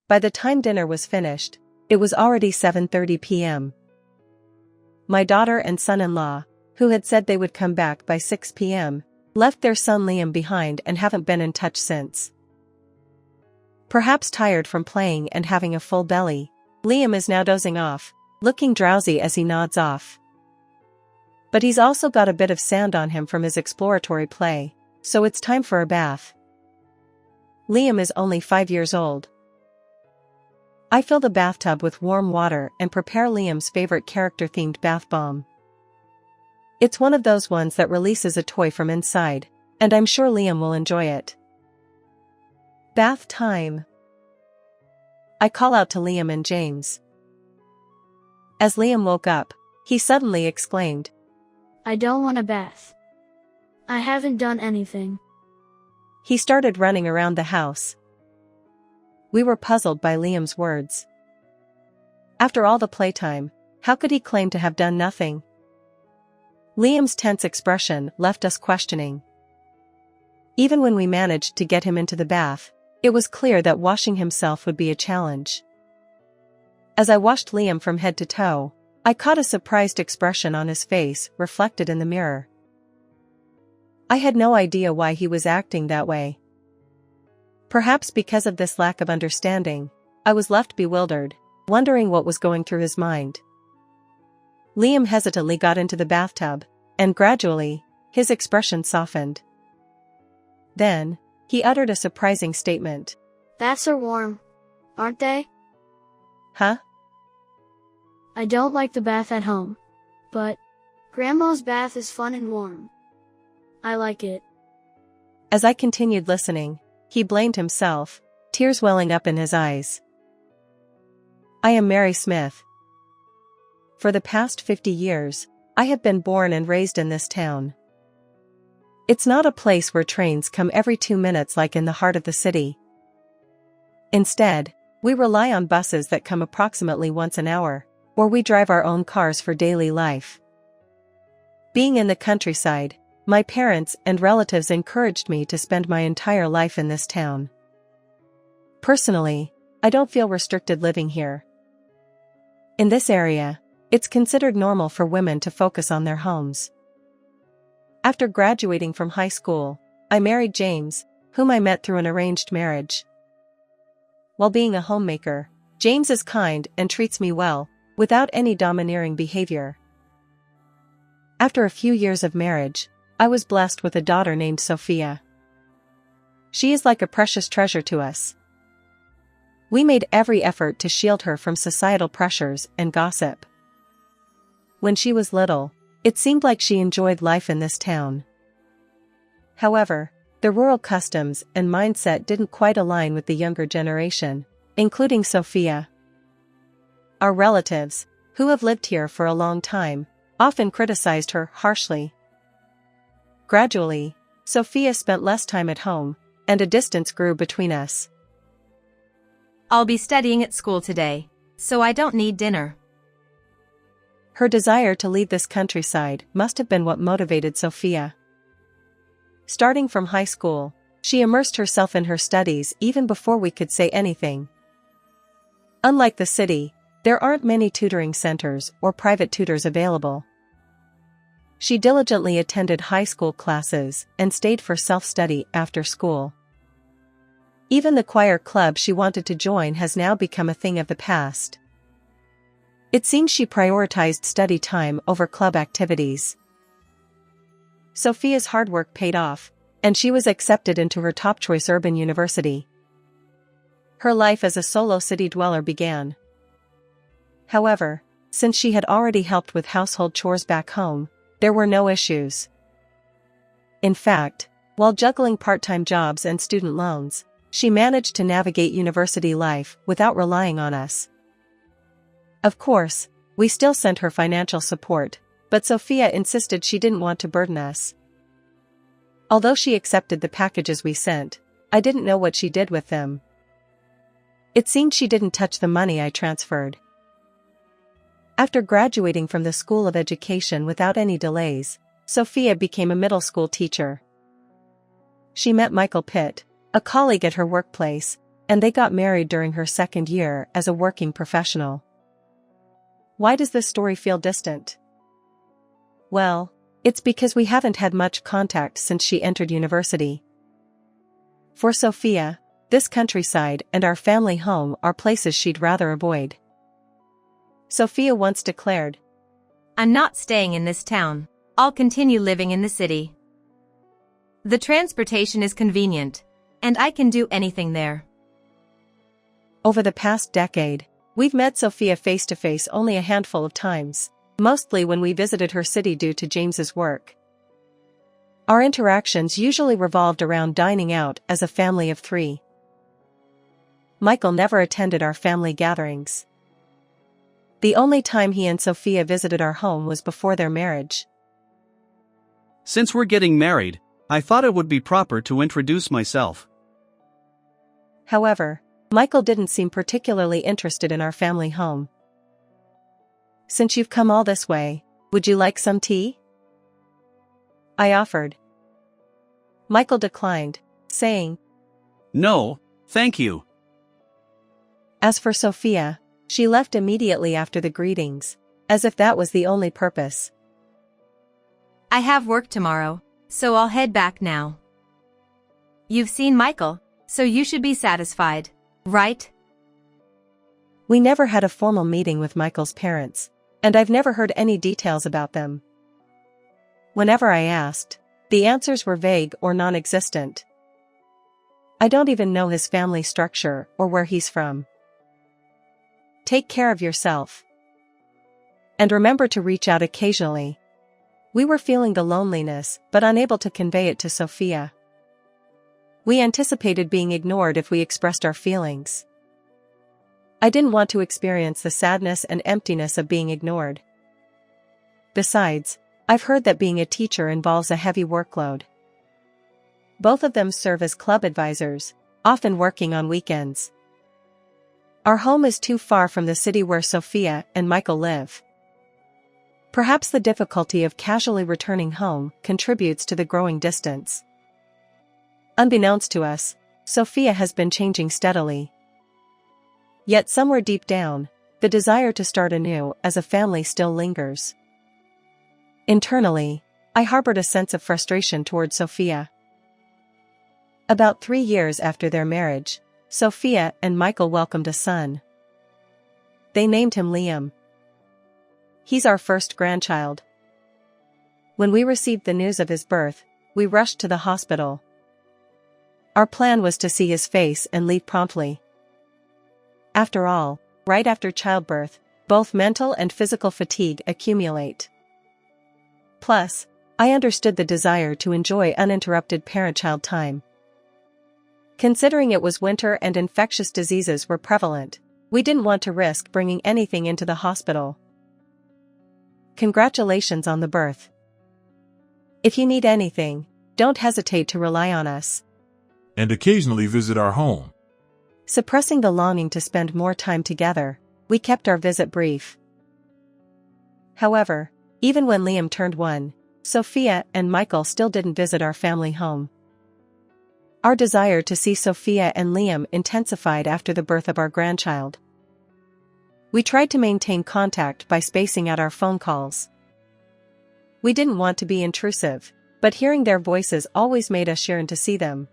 By the time dinner was finished, it was already 7:30 p.m. My daughter and son-in-law, who had said they would come back by 6 p.m., left their son Liam behind and haven't been in touch since. Perhaps tired from playing and having a full belly, Liam is now dozing off, looking drowsy as he nods off. But he's also got a bit of sand on him from his exploratory play, so it's time for a bath. Liam is only 5 years old. I fill the bathtub with warm water and prepare Liam's favorite character-themed bath bomb. It's one of those ones that releases a toy from inside, and I'm sure Liam will enjoy it. Bath time. I call out to Liam and James. As Liam woke up, he suddenly exclaimed, "I don't want a bath. I haven't done anything." He started running around the house. We were puzzled by Liam's words. After all the playtime, how could he claim to have done nothing? Liam's tense expression left us questioning. Even when we managed to get him into the bath, it was clear that washing himself would be a challenge. As I washed Liam from head to toe, I caught a surprised expression on his face reflected in the mirror. I had no idea why he was acting that way. Perhaps because of this lack of understanding, I was left bewildered, wondering what was going through his mind. Liam hesitantly got into the bathtub, and gradually, his expression softened. Then, he uttered a surprising statement. "Baths are warm, aren't they?" Huh? "I don't like the bath at home. But Grandma's bath is fun and warm. I like it." As I continued listening, he blamed himself, tears welling up in his eyes. I am Mary Smith. For the past 50 years, I have been born and raised in this town. It's not a place where trains come every 2 minutes like in the heart of the city. Instead, we rely on buses that come approximately once an hour, or we drive our own cars for daily life. Being in the countryside, my parents and relatives encouraged me to spend my entire life in this town. Personally, I don't feel restricted living here. In this area, it's considered normal for women to focus on their homes. After graduating from high school, I married James, whom I met through an arranged marriage. While being a homemaker, James is kind and treats me well, without any domineering behavior. After a few years of marriage, I was blessed with a daughter named Sophia. She is like a precious treasure to us. We made every effort to shield her from societal pressures and gossip. When she was little, it seemed like she enjoyed life in this town. However, the rural customs and mindset didn't quite align with the younger generation, including Sophia. Our relatives, who have lived here for a long time, often criticized her harshly. Gradually, Sophia spent less time at home, and a distance grew between us. "I'll be studying at school today, so I don't need dinner." Her desire to leave this countryside must have been what motivated Sophia. Starting from high school, she immersed herself in her studies even before we could say anything. Unlike the city, there aren't many tutoring centers or private tutors available. She diligently attended high school classes and stayed for self-study after school. Even the choir club she wanted to join has now become a thing of the past. It seems she prioritized study time over club activities. Sophia's hard work paid off, and she was accepted into her top-choice urban university. Her life as a solo city dweller began. However, since she had already helped with household chores back home, there were no issues. In fact, while juggling part-time jobs and student loans, she managed to navigate university life without relying on us. Of course, we still sent her financial support, but Sophia insisted she didn't want to burden us. Although she accepted the packages we sent, I didn't know what she did with them. It seemed she didn't touch the money I transferred. After graduating from the School of Education without any delays, Sophia became a middle school teacher. She met Michael Pitt, a colleague at her workplace, and they got married during her second year as a working professional. Why does this story feel distant? Well, it's because we haven't had much contact since she entered university. For Sophia, this countryside and our family home are places she'd rather avoid. Sophia once declared, "I'm not staying in this town. I'll continue living in the city. The transportation is convenient, and I can do anything there." Over the past decade, we've met Sophia face-to-face only a handful of times, mostly when we visited her city due to James's work. Our interactions usually revolved around dining out as a family of 3. Michael never attended our family gatherings. The only time he and Sophia visited our home was before their marriage. Since we're getting married, I thought it would be proper to introduce myself. However, Michael didn't seem particularly interested in our family home. "Since you've come all this way, would you like some tea?" I offered. Michael declined, saying, "No, thank you." As for Sophia, she left immediately after the greetings, as if that was the only purpose. "I have work tomorrow, so I'll head back now. You've seen Michael, so you should be satisfied, right?" We never had a formal meeting with Michael's parents, and I've never heard any details about them. Whenever I asked, the answers were vague or non-existent. I don't even know his family structure or where he's from. Take care of yourself. And remember to reach out occasionally. We were feeling the loneliness, but unable to convey it to Sophia. We anticipated being ignored if we expressed our feelings. I didn't want to experience the sadness and emptiness of being ignored. Besides, I've heard that being a teacher involves a heavy workload. Both of them serve as club advisors, often working on weekends. Our home is too far from the city where Sophia and Michael live. Perhaps the difficulty of casually returning home contributes to the growing distance. Unbeknownst to us, Sophia has been changing steadily. Yet somewhere deep down, the desire to start anew as a family still lingers. Internally, I harbored a sense of frustration toward Sophia. About 3 years after their marriage, Sophia and Michael welcomed a son. They named him Liam. He's our first grandchild. When we received the news of his birth, we rushed to the hospital. Our plan was to see his face and leave promptly. After all, right after childbirth, both mental and physical fatigue accumulate. Plus, I understood the desire to enjoy uninterrupted parent-child time. Considering it was winter and infectious diseases were prevalent, we didn't want to risk bringing anything into the hospital. Congratulations on the birth. If you need anything, don't hesitate to rely on us. And occasionally visit our home. Suppressing the longing to spend more time together, we kept our visit brief. However, even when Liam turned 1, Sophia and Michael still didn't visit our family home. Our desire to see Sophia and Liam intensified after the birth of our grandchild. We tried to maintain contact by spacing out our phone calls. We didn't want to be intrusive, but hearing their voices always made us yearn to see them.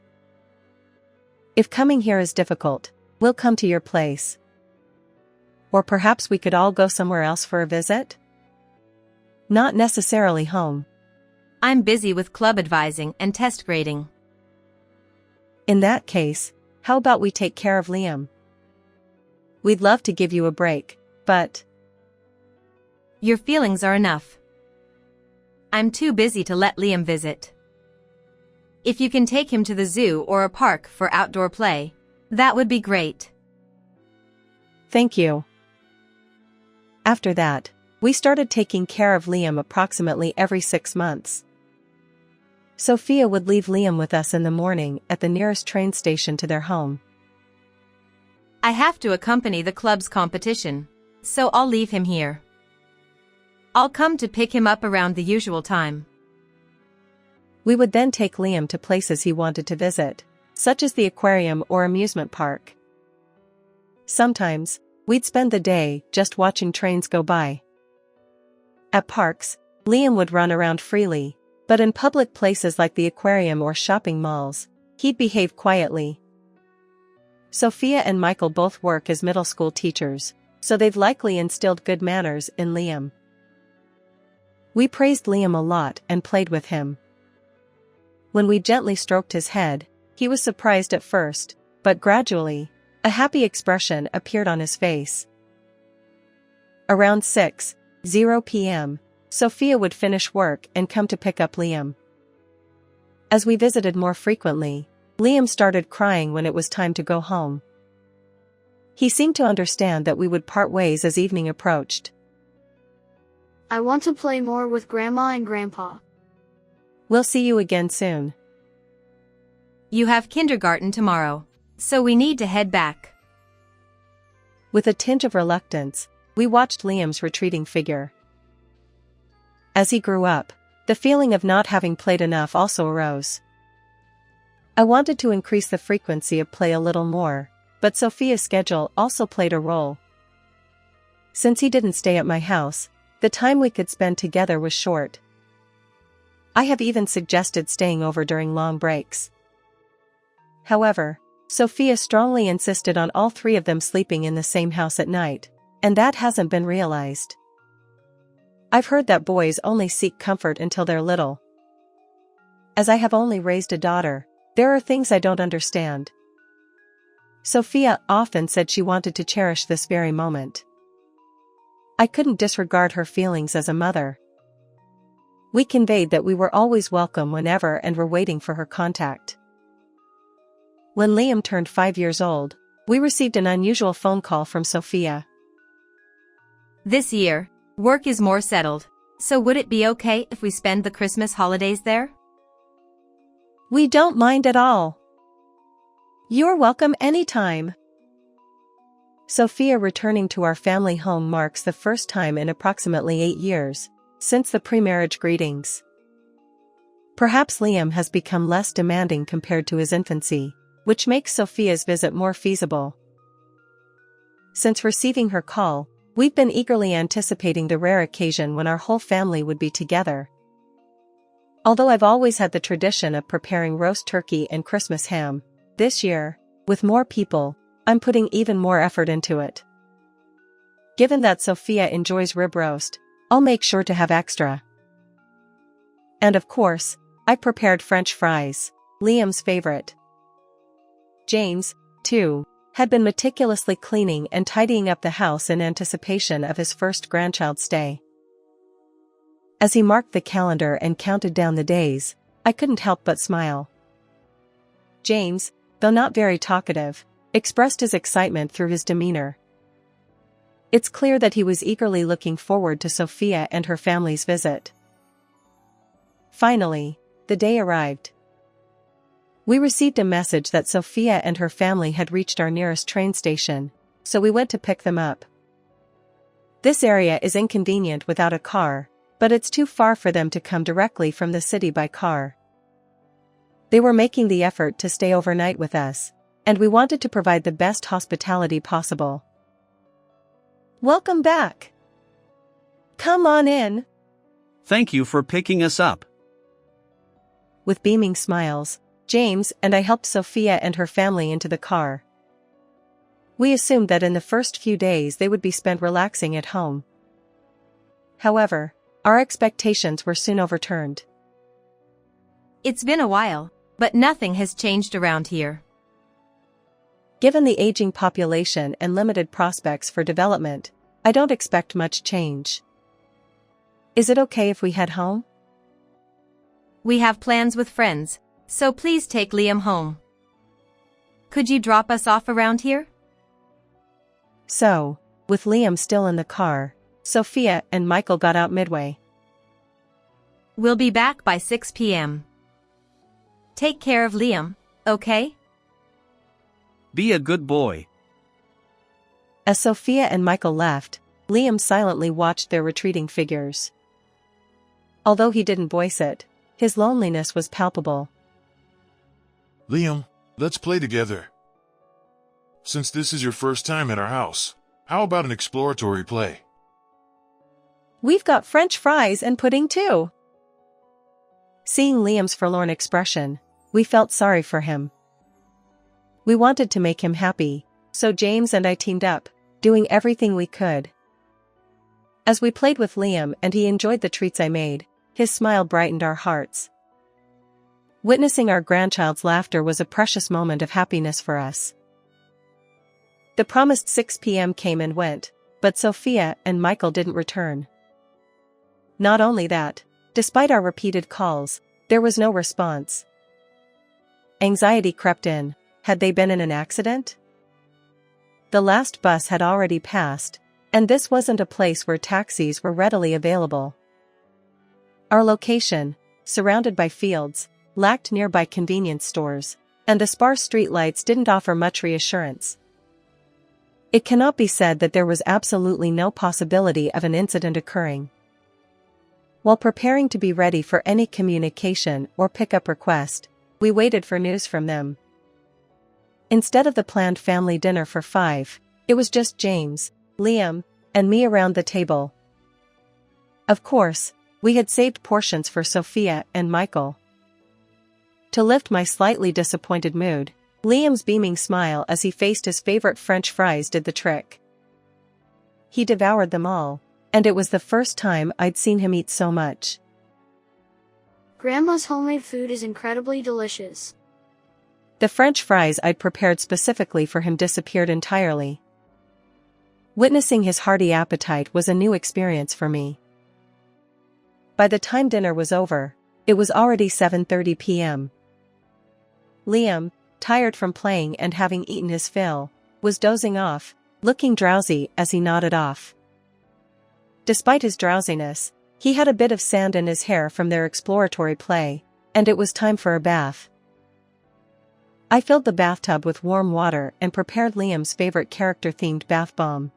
If coming here is difficult, we'll come to your place. Or perhaps we could all go somewhere else for a visit? Not necessarily home. I'm busy with club advising and test grading. In that case, how about we take care of Liam? We'd love to give you a break, but... Your feelings are enough. I'm too busy to let Liam visit. If you can take him to the zoo or a park for outdoor play, that would be great. Thank you. After that, we started taking care of Liam approximately every 6 months. Sophia would leave Liam with us in the morning at the nearest train station to their home. I have to accompany the club's competition, so I'll leave him here. I'll come to pick him up around the usual time. We would then take Liam to places he wanted to visit, such as the aquarium or amusement park. Sometimes, we'd spend the day just watching trains go by. At parks, Liam would run around freely, but in public places like the aquarium or shopping malls, he'd behave quietly. Sophia and Michael both work as middle school teachers, so they've likely instilled good manners in Liam. We praised Liam a lot and played with him. When we gently stroked his head, he was surprised at first, but gradually, a happy expression appeared on his face. Around 6:00 p.m., Sophia would finish work and come to pick up Liam. As we visited more frequently, Liam started crying when it was time to go home. He seemed to understand that we would part ways as evening approached. I want to play more with Grandma and Grandpa. We'll see you again soon. You have kindergarten tomorrow, so we need to head back. With a tinge of reluctance, we watched Liam's retreating figure. As he grew up, the feeling of not having played enough also arose. I wanted to increase the frequency of play a little more, but Sophia's schedule also played a role. Since he didn't stay at my house, the time we could spend together was short. I have even suggested staying over during long breaks. However, Sophia strongly insisted on all three of them sleeping in the same house at night, and that hasn't been realized. I've heard that boys only seek comfort until they're little. As I have only raised a daughter, there are things I don't understand. Sophia often said she wanted to cherish this very moment. I couldn't disregard her feelings as a mother. We conveyed that we were always welcome whenever and were waiting for her contact. When Liam turned 5 years old, we received an unusual phone call from Sophia. This year, work is more settled, so would it be okay if we spend the Christmas holidays there? We don't mind at all. You're welcome anytime. Sophia returning to our family home marks the first time in approximately 8 years, since the pre-marriage greetings. Perhaps Liam has become less demanding compared to his infancy, which makes Sophia's visit more feasible. Since receiving her call, we've been eagerly anticipating the rare occasion when our whole family would be together. Although I've always had the tradition of preparing roast turkey and Christmas ham, this year, with more people, I'm putting even more effort into it. Given that Sophia enjoys rib roast, I'll make sure to have extra. And of course, I prepared French fries, Liam's favorite. James, too, had been meticulously cleaning and tidying up the house in anticipation of his first grandchild's stay. As he marked the calendar and counted down the days, I couldn't help but smile. James, though not very talkative, expressed his excitement through his demeanor. It's clear that he was eagerly looking forward to Sophia and her family's visit. Finally, the day arrived. We received a message that Sophia and her family had reached our nearest train station, so we went to pick them up. This area is inconvenient without a car, but it's too far for them to come directly from the city by car. They were making the effort to stay overnight with us, and we wanted to provide the best hospitality possible. Welcome back. Come on in. Thank you for picking us up. With beaming smiles, James and I helped Sophia and her family into the car. We assumed that in the first few days they would be spent relaxing at home. However, our expectations were soon overturned. It's been a while, but nothing has changed around here. Given the aging population and limited prospects for development, I don't expect much change. Is it okay if we head home? We have plans with friends, so please take Liam home. Could you drop us off around here? So, with Liam still in the car, Sophia and Michael got out midway. We'll be back by 6 p.m. Take care of Liam, okay? Be a good boy. As Sophia and Michael left, Liam silently watched their retreating figures. Although he didn't voice it, his loneliness was palpable. Liam, let's play together. Since this is your first time at our house, how about an exploratory play? We've got French fries and pudding too. Seeing Liam's forlorn expression, we felt sorry for him. We wanted to make him happy, so James and I teamed up, doing everything we could. As we played with Liam and he enjoyed the treats I made, his smile brightened our hearts. Witnessing our grandchild's laughter was a precious moment of happiness for us. The promised 6 p.m. came and went, but Sophia and Michael didn't return. Not only that, despite our repeated calls, there was no response. Anxiety crept in. Had they been in an accident? The last bus had already passed, and this wasn't a place where taxis were readily available. Our location, surrounded by fields, lacked nearby convenience stores, and the sparse streetlights didn't offer much reassurance. It cannot be said that there was absolutely no possibility of an incident occurring. While preparing to be ready for any communication or pickup request, we waited for news from them. Instead of the planned family dinner for 5, it was just James, Liam, and me around the table. Of course, we had saved portions for Sophia and Michael. To lift my slightly disappointed mood, Liam's beaming smile as he faced his favorite French fries did the trick. He devoured them all, and it was the first time I'd seen him eat so much. Grandma's homemade food is incredibly delicious. The French fries I'd prepared specifically for him disappeared entirely. Witnessing his hearty appetite was a new experience for me. By the time dinner was over, it was already 7:30 p.m. Liam, tired from playing and having eaten his fill, was dozing off, looking drowsy as he nodded off. Despite his drowsiness, he had a bit of sand in his hair from their exploratory play, and it was time for a bath. I filled the bathtub with warm water and prepared Liam's favorite character-themed bath bomb.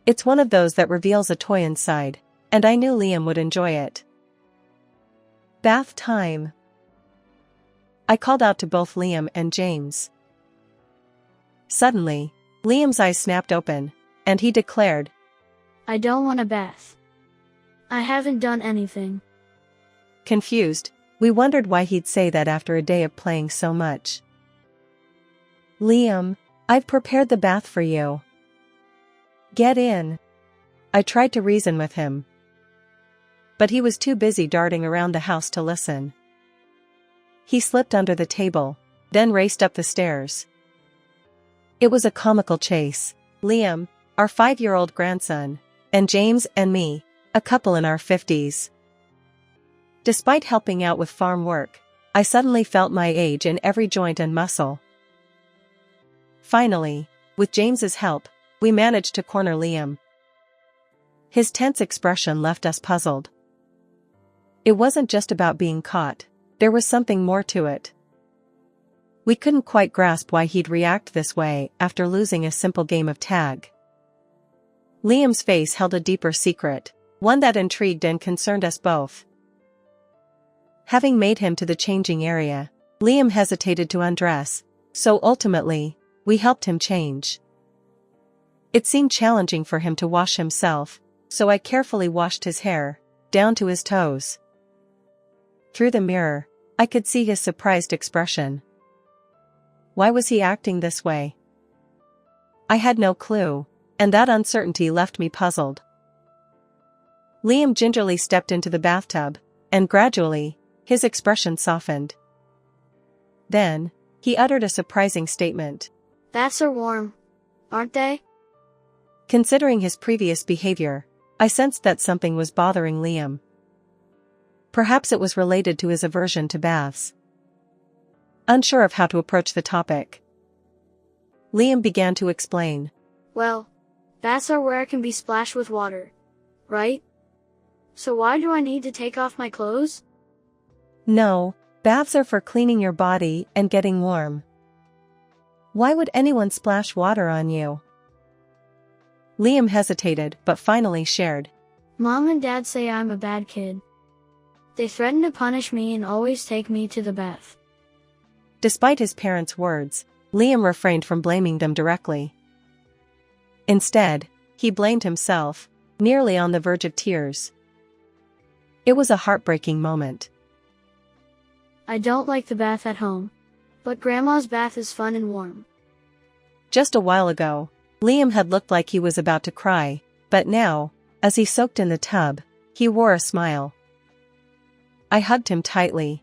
It's one of those that reveals a toy inside, and I knew Liam would enjoy it. Bath time! I called out to both Liam and James. Suddenly, Liam's eyes snapped open, and he declared, I don't want a bath. I haven't done anything. Confused, we wondered why he'd say that after a day of playing so much. Liam, I've prepared the bath for you. Get in. I tried to reason with him. But he was too busy darting around the house to listen. He slipped under the table, then raced up the stairs. It was a comical chase. Liam, our 5-year-old grandson, and James and me, a couple in our 50s. Despite helping out with farm work, I suddenly felt my age in every joint and muscle. Finally, with James's help, we managed to corner Liam. His tense expression left us puzzled. It wasn't just about being caught, there was something more to it. We couldn't quite grasp why he'd react this way after losing a simple game of tag. Liam's face held a deeper secret, one that intrigued and concerned us both. Having made him to the changing area, Liam hesitated to undress, so ultimately, we helped him change. It seemed challenging for him to wash himself, so I carefully washed his hair, down to his toes. Through the mirror, I could see his surprised expression. Why was he acting this way? I had no clue, and that uncertainty left me puzzled. Liam gingerly stepped into the bathtub, and gradually, his expression softened. Then, he uttered a surprising statement. Baths are warm, aren't they? Considering his previous behavior, I sensed that something was bothering Liam. Perhaps it was related to his aversion to baths. Unsure of how to approach the topic, Liam began to explain. Well, baths are where I can be splashed with water, right? So why do I need to take off my clothes? No, baths are for cleaning your body and getting warm. Why would anyone splash water on you? Liam hesitated but finally shared. Mom and Dad say I'm a bad kid. They threaten to punish me and always take me to the bath. Despite his parents' words, Liam refrained from blaming them directly. Instead, he blamed himself, nearly on the verge of tears. It was a heartbreaking moment. I don't like the bath at home, but Grandma's bath is fun and warm. Just a while ago, Liam had looked like he was about to cry, but now, as he soaked in the tub, he wore a smile. I hugged him tightly.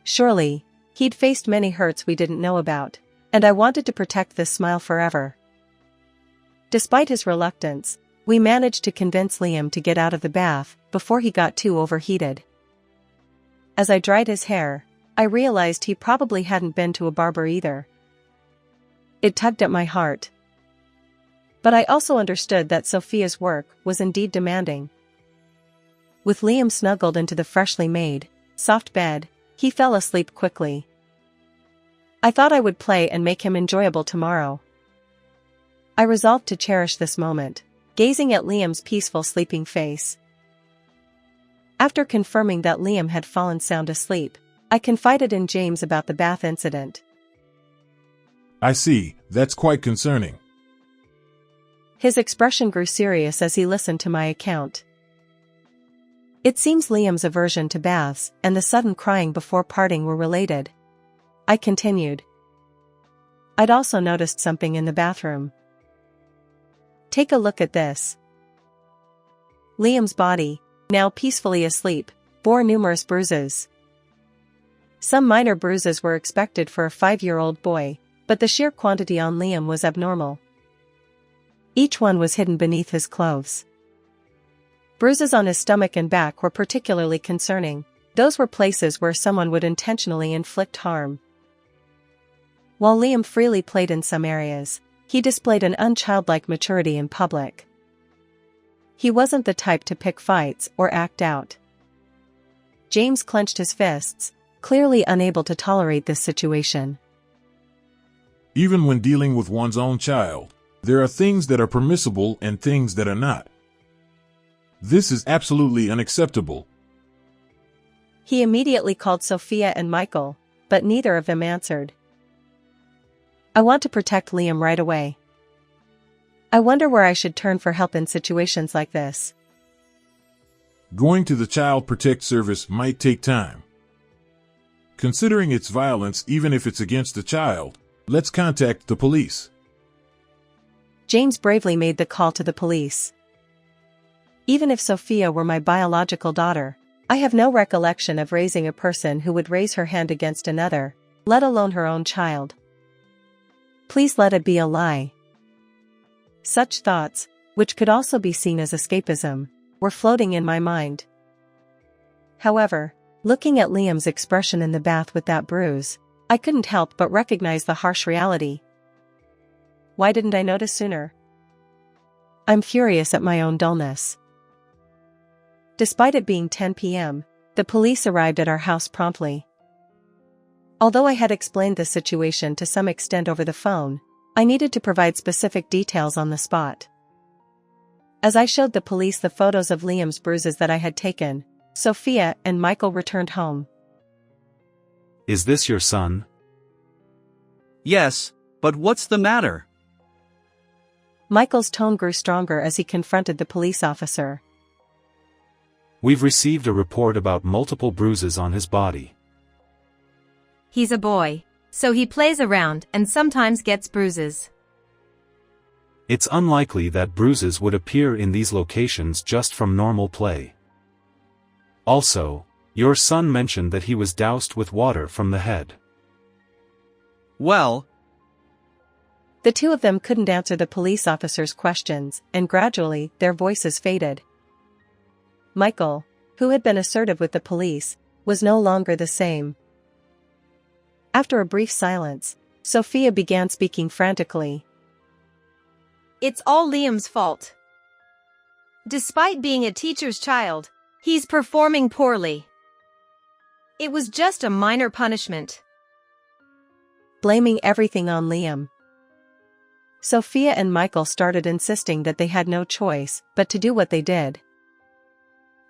Surely, he'd faced many hurts we didn't know about, and I wanted to protect this smile forever. Despite his reluctance, we managed to convince Liam to get out of the bath before he got too overheated. As I dried his hair, I realized he probably hadn't been to a barber either. It tugged at my heart. But I also understood that Sophia's work was indeed demanding. With Liam snuggled into the freshly made, soft bed, he fell asleep quickly. I thought I would play and make him enjoyable tomorrow. I resolved to cherish this moment, gazing at Liam's peaceful sleeping face. After confirming that Liam had fallen sound asleep, I confided in James about the bath incident. I see, that's quite concerning. His expression grew serious as he listened to my account. It seems Liam's aversion to baths and the sudden crying before parting were related. I continued. I'd also noticed something in the bathroom. Take a look at this. Liam's body, now peacefully asleep, bore numerous bruises. Some minor bruises were expected for a 5-year-old boy, but the sheer quantity on Liam was abnormal. Each one was hidden beneath his clothes. Bruises on his stomach and back were particularly concerning. Those were places where someone would intentionally inflict harm. While Liam freely played in some areas, he displayed an unchildlike maturity in public. He wasn't the type to pick fights or act out. James clenched his fists, clearly unable to tolerate this situation. Even when dealing with one's own child, there are things that are permissible and things that are not. This is absolutely unacceptable. He immediately called Sophia and Michael, but neither of them answered. I want to protect Liam right away. I wonder where I should turn for help in situations like this. Going to the Child Protect Service might take time. Considering its violence, even if it's against the child, let's contact the police. James bravely made the call to the police. Even if Sophia were my biological daughter, I have no recollection of raising a person who would raise her hand against another, let alone her own child. Please let it be a lie. Such thoughts, which could also be seen as escapism, were floating in my mind. However, looking at Liam's expression in the bath with that bruise, I couldn't help but recognize the harsh reality. Why didn't I notice sooner? I'm furious at my own dullness. Despite it being 10 p.m., the police arrived at our house promptly. Although I had explained the situation to some extent over the phone, I needed to provide specific details on the spot. As I showed the police the photos of Liam's bruises that I had taken, Sophia and Michael returned home. Is this your son? Yes, but what's the matter? Michael's tone grew stronger as he confronted the police officer. We've received a report about multiple bruises on his body. He's a boy, so he plays around and sometimes gets bruises. It's unlikely that bruises would appear in these locations just from normal play. Also, your son mentioned that he was doused with water from the head. Well, the two of them couldn't answer the police officer's questions, and gradually their voices faded. Michael, who had been assertive with the police, was no longer the same. After a brief silence, Sophia began speaking frantically. It's all Liam's fault. Despite being a teacher's child, he's performing poorly. It was just a minor punishment. Blaming everything on Liam. Sophia and Michael started insisting that they had no choice but to do what they did.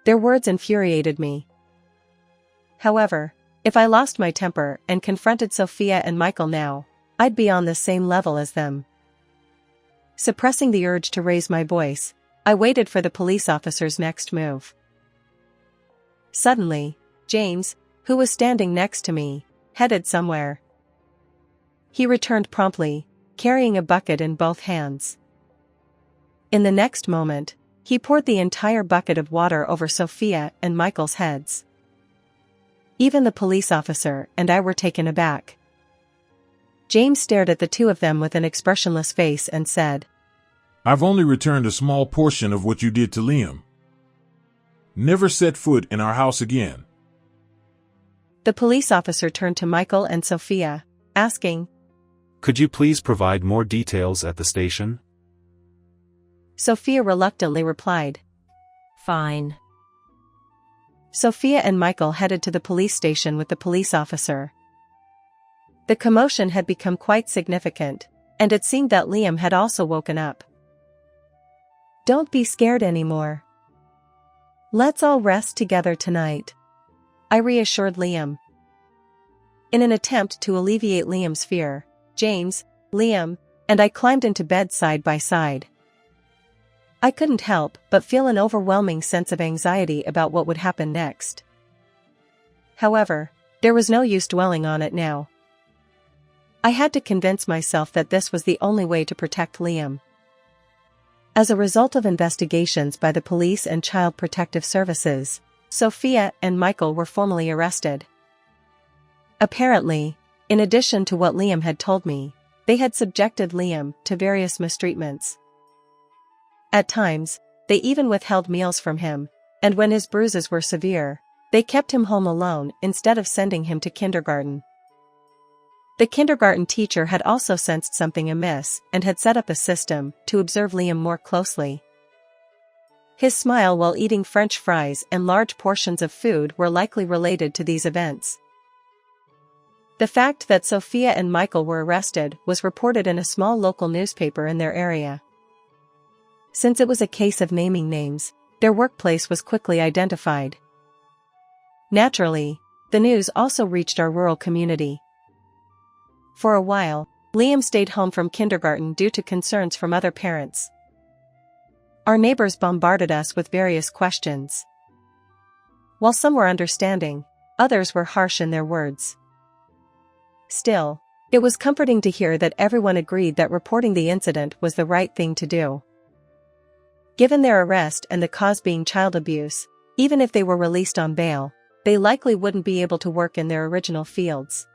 Their words infuriated me. However, if I lost my temper and confronted Sophia and Michael now, I'd be on the same level as them. Suppressing the urge to raise my voice, I waited for the police officer's next move. Suddenly, James, who was standing next to me, headed somewhere. He returned promptly, carrying a bucket in both hands. In the next moment, he poured the entire bucket of water over Sophia and Michael's heads. Even the police officer and I were taken aback. James stared at the two of them with an expressionless face and said, "I've only returned a small portion of what you did to Liam. Never set foot in our house again." The police officer turned to Michael and Sophia, asking, "Could you please provide more details at the station?" Sophia reluctantly replied, Fine. Sophia and Michael headed to the police station with the police officer. The commotion had become quite significant, and it seemed that Liam had also woken up. "Don't be scared anymore. Let's all rest together tonight," I reassured Liam. In an attempt to alleviate Liam's fear, James, Liam, and I climbed into bed side by side. I couldn't help but feel an overwhelming sense of anxiety about what would happen next. However, there was no use dwelling on it now. I had to convince myself that this was the only way to protect Liam. As a result of investigations by the police and Child Protective Services, Sophia and Michael were formally arrested. Apparently, in addition to what Liam had told me, they had subjected Liam to various mistreatments. At times, they even withheld meals from him, and when his bruises were severe, they kept him home alone instead of sending him to kindergarten. The kindergarten teacher had also sensed something amiss and had set up a system to observe Liam more closely. His smile while eating French fries and large portions of food were likely related to these events. The fact that Sophia and Michael were arrested was reported in a small local newspaper in their area. Since it was a case of naming names, their workplace was quickly identified. Naturally, the news also reached our rural community. For a while, Liam stayed home from kindergarten due to concerns from other parents. Our neighbors bombarded us with various questions. While some were understanding, others were harsh in their words. Still, it was comforting to hear that everyone agreed that reporting the incident was the right thing to do. Given their arrest and the cause being child abuse, even if they were released on bail, they likely wouldn't be able to work in their original fields.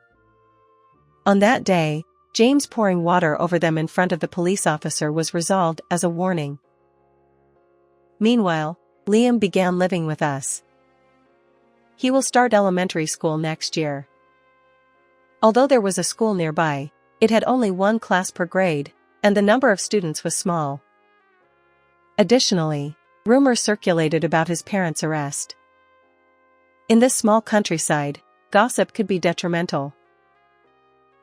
On that day, James pouring water over them in front of the police officer was resolved as a warning. Meanwhile, Liam began living with us. He will start elementary school next year. Although there was a school nearby, it had only one class per grade, and the number of students was small. Additionally, rumors circulated about his parents' arrest. In this small countryside, gossip could be detrimental.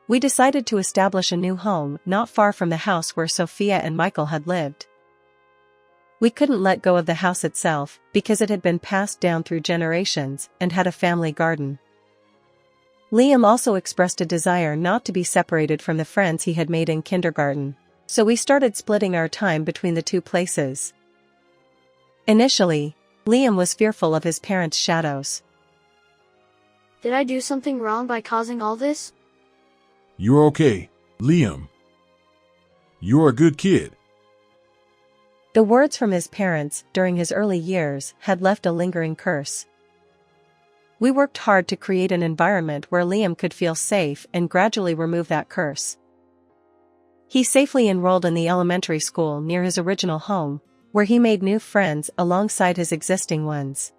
We decided to establish a new home not far from the house where Sophia and Michael had lived. We couldn't let go of the house itself because it had been passed down through generations and had a family garden. Liam also expressed a desire not to be separated from the friends he had made in kindergarten, so we started splitting our time between the two places. Initially, Liam was fearful of his parents' shadows. Did I do something wrong by causing all this? "You're okay, Liam. You're a good kid." The words from his parents during his early years had left a lingering curse. We worked hard to create an environment where Liam could feel safe and gradually remove that curse. He safely enrolled in the elementary school near his original home, where he made new friends alongside his existing ones.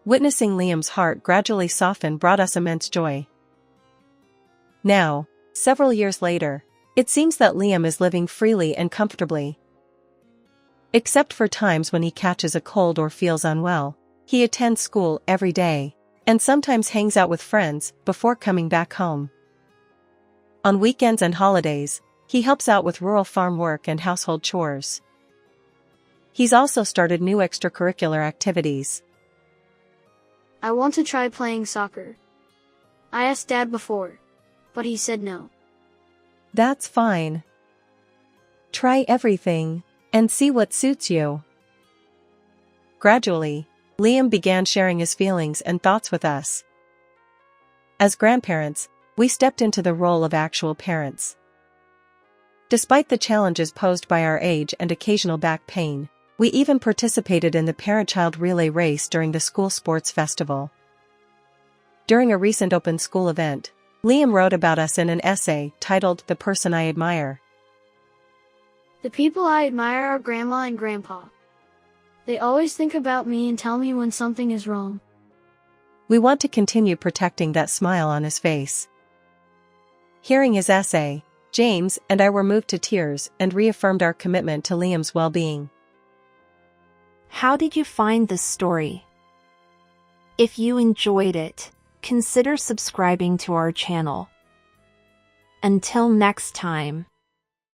Witnessing Liam's heart gradually soften brought us immense joy. Now, several years later, it seems that Liam is living freely and comfortably. Except for times when he catches a cold or feels unwell, he attends school every day, and sometimes hangs out with friends before coming back home. On weekends and holidays, he helps out with rural farm work and household chores. He's also started new extracurricular activities. I want to try playing soccer. I asked Dad before, but he said no. That's fine. Try everything, and see what suits you. Gradually, Liam began sharing his feelings and thoughts with us. As grandparents, we stepped into the role of actual parents. Despite the challenges posed by our age and occasional back pain, we even participated in the parent-child relay race during the school sports festival. During a recent open school event, Liam wrote about us in an essay titled "The Person I Admire." The people I admire are Grandma and Grandpa. They always think about me and tell me when something is wrong. We want to continue protecting that smile on his face. Hearing his essay, James and I were moved to tears and reaffirmed our commitment to Liam's well-being. How did you find this story? If you enjoyed it, consider subscribing to our channel. Until next time.